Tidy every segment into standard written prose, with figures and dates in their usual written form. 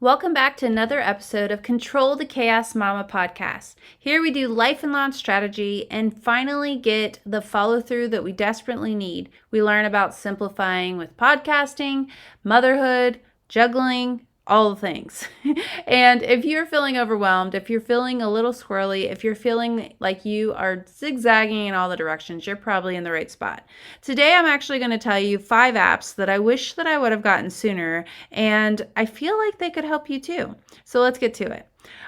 Welcome back to another episode of Control the Chaos Mama podcast. Here we do life and launch strategy and finally get the follow through that we desperately need. We learn about simplifying with podcasting, motherhood, juggling, all the things. And if you're feeling overwhelmed, if you're feeling a little squirrely, if you're feeling like you are zigzagging in all the directions, you're probably in the right spot. Today, I'm actually going to tell you 5 apps that I wish that I would have gotten sooner, and I feel like they could help you too. So let's get to it.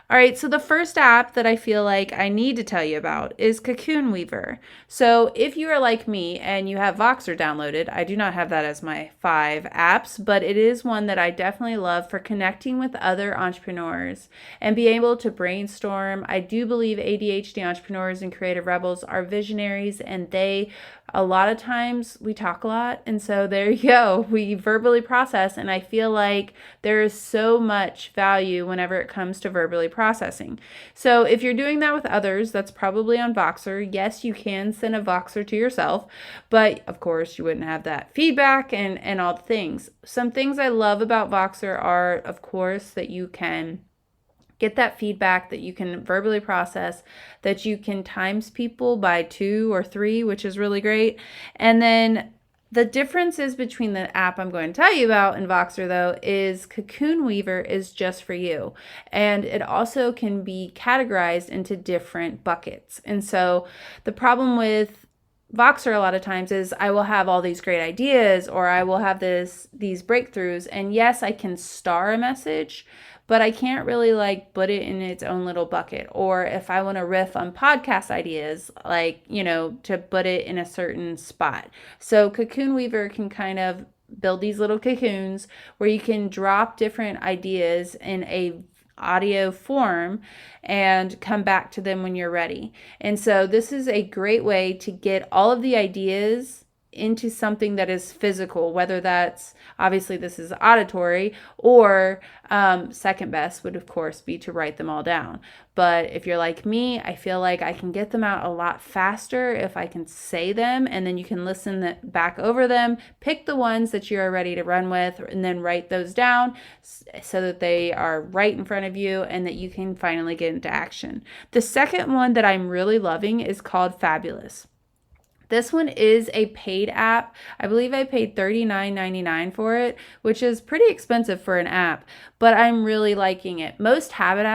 All right, so the first app that I feel like I need to tell you about is Cocoon Weaver. So if you are like me and you have Voxer downloaded, I do not have that as my 5 apps, but it is one that I definitely love for connecting with other entrepreneurs and be able to brainstorm. I do believe ADHD entrepreneurs and creative rebels are visionaries, and a lot of times we talk a lot, and so there you go. We verbally process, and I feel like there is so much value whenever it comes to verbally processing. So if you're doing that with others, that's probably on Voxer. Yes, you can send a Voxer to yourself, but of course you wouldn't have that feedback and all the things. Some things I love about Voxer are, of course, that you can get that feedback, that you can verbally process, that you can times people by 2 or 3, which is really great. And then the differences between the app I'm going to tell you about and Voxer, though, is Cocoon Weaver is just for you. And it also can be categorized into different buckets. And so the problem with Voxer a lot of times is I will have all these great ideas, or I will have these breakthroughs. And yes, I can star a message, but I can't really put it in its own little bucket. Or if I want to riff on podcast ideas, to put it in a certain spot. So Cocoon Weaver can kind of build these little cocoons where you can drop different ideas in a audio form and come back to them when you're ready. And so this is a great way to get all of the ideas into something that is physical, whether that's, obviously this is auditory, or second best would of course be to write them all down. But if you're like me, I feel like I can get them out a lot faster if I can say them, and then you can listen back over them, pick the ones that you are ready to run with, and then write those down so that they are right in front of you and that you can finally get into action. The second one that I'm really loving is called Fabulous. This one is a paid app. I believe I paid $39.99 for it, which is pretty expensive for an app, but I'm really liking it. Most habit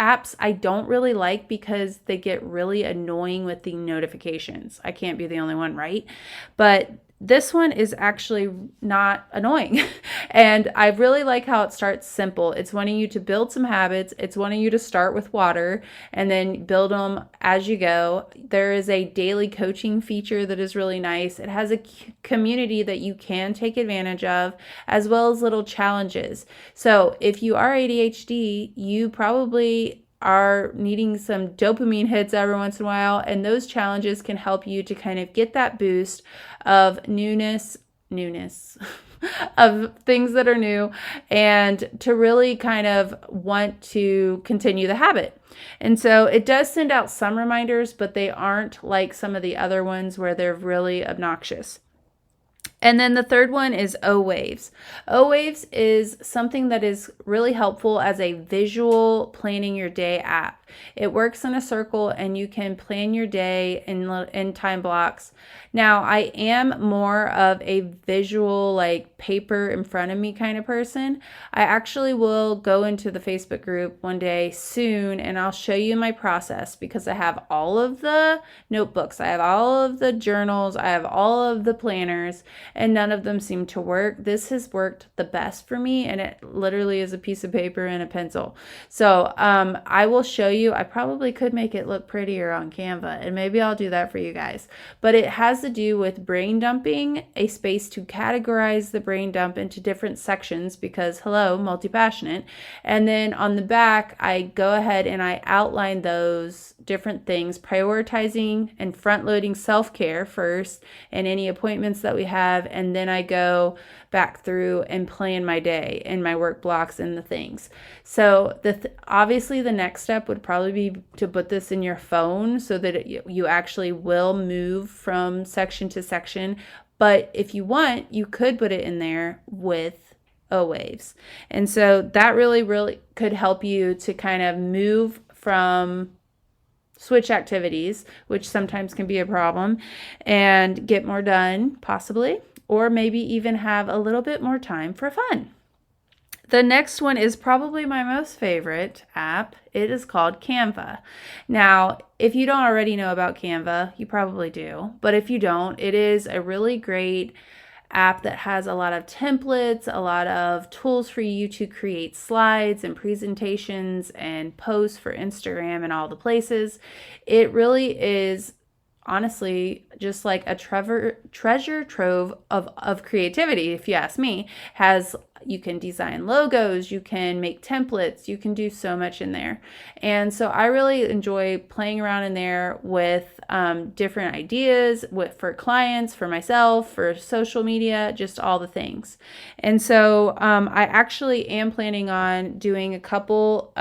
apps I don't really like because they get really annoying with the notifications. I can't be the only one, right? But this one is actually not annoying. And I really like how it starts simple. It's wanting you to build some habits. It's wanting you to start with water and then build them as you go. There is a daily coaching feature that is really nice. It has a community that you can take advantage of, as well as little challenges. So if you are ADHD, you probably are needing some dopamine hits every once in a while, and those challenges can help you to kind of get that boost of newness of things that are new, and to really kind of want to continue the habit. And so it does send out some reminders, but they aren't like some of the other ones where they're really obnoxious. And then the third one is O-Waves. O-Waves is something that is really helpful as a visual planning your day app. It works in a circle and you can plan your day in time blocks. Now, I am more of a visual, paper in front of me kind of person. I actually will go into the Facebook group one day soon and I'll show you my process, because I have all of the notebooks, I have all of the journals, I have all of the planners, and none of them seem to work. This has worked the best for me, and it literally is a piece of paper and a pencil. So I will show you. I probably could make it look prettier on Canva, and maybe I'll do that for you guys. But it has to do with brain dumping, a space to categorize the brain dump into different sections, because hello, multi-passionate. And then on the back, I go ahead and I outline those different things, prioritizing and front-loading self-care first and any appointments that we have, and then I go back through and plan my day and my work blocks and the things. So obviously the next step would probably be to put this in your phone so that you actually will move from section to section. But if you want, you could put it in there with O waves. And so that really, really could help you to kind of move from switch activities, which sometimes can be a problem, and get more done, possibly, or maybe even have a little bit more time for fun. The next one is probably my most favorite app. It is called Canva. Now, if you don't already know about Canva, you probably do, but if you don't, it is a really great app that has a lot of templates, a lot of tools for you to create slides and presentations and posts for Instagram and all the places. It really is honestly just like a treasure trove of creativity, if you ask me. You can design logos, you can make templates, you can do so much in there. And so I really enjoy playing around in there with different ideas for clients, for myself, for social media, just all the things. And so I actually am planning on doing a couple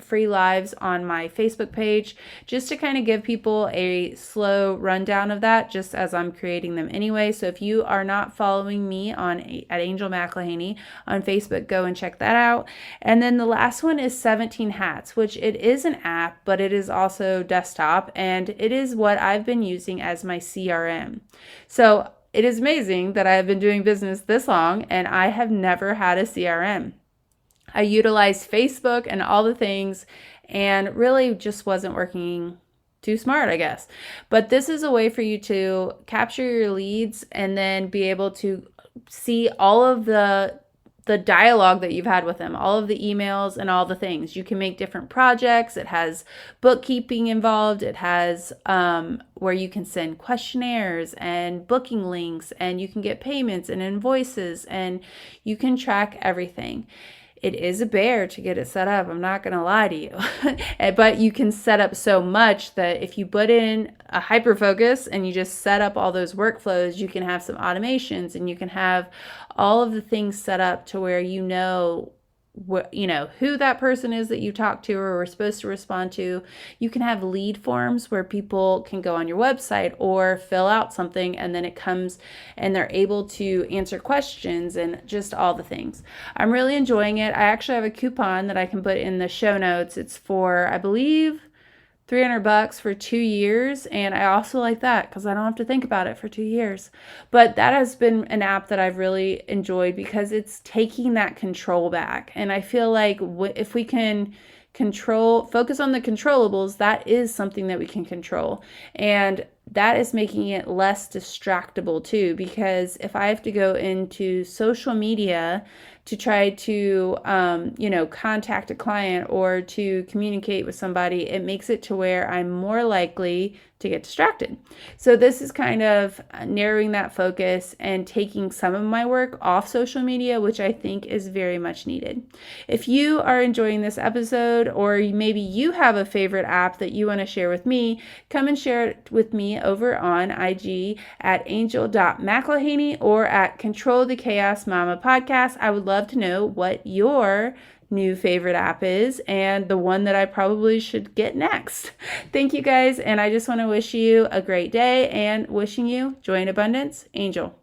free lives on my Facebook page just to kind of give people a slow rundown of that, just as I'm creating them anyway. So if you are not following me at Angel McElhaney on Facebook, go and check that out. And then the last one is 17 Hats, which it is an app, but it is also desktop, and it is what I've been using as my CRM. So it is amazing that I have been doing business this long and I have never had a CRM. I utilized Facebook and all the things and really just wasn't working too smart, I guess. But this is a way for you to capture your leads and then be able to see all of the dialogue that you've had with them, all of the emails and all the things. You can make different projects. It has bookkeeping involved. It has where you can send questionnaires and booking links, and you can get payments and invoices, and you can track everything. It is a bear to get it set up. I'm not going to lie to you. But you can set up so much that if you put in a hyper focus and you just set up all those workflows, you can have some automations and you can have all of the things set up to where you know who that person is that you talk to or are supposed to respond to. You can have lead forms where people can go on your website or fill out something, and then it comes and they're able to answer questions and just all the things. I'm really enjoying it. I actually have a coupon that I can put in the show notes. It's for, I believe, $300 for 2 years, and I also like that because I don't have to think about it for 2 years. But that has been an app that I've really enjoyed because it's taking that control back, and I feel like if we can focus on the controllables, that is something that we can control, and that is making it less distractible too, because if I have to go into social media to try to, contact a client or to communicate with somebody, it makes it to where I'm more likely to get distracted. So this is kind of narrowing that focus and taking some of my work off social media, which I think is very much needed. If you are enjoying this episode, or maybe you have a favorite app that you want to share with me, come and share it with me over on IG at angel.mcelhaney or at Control the Chaos Mama Podcast. I would love to know what your new favorite app is and the one that I probably should get next. Thank you guys, and I just want to wish you a great day and wishing you joy and abundance. Angel.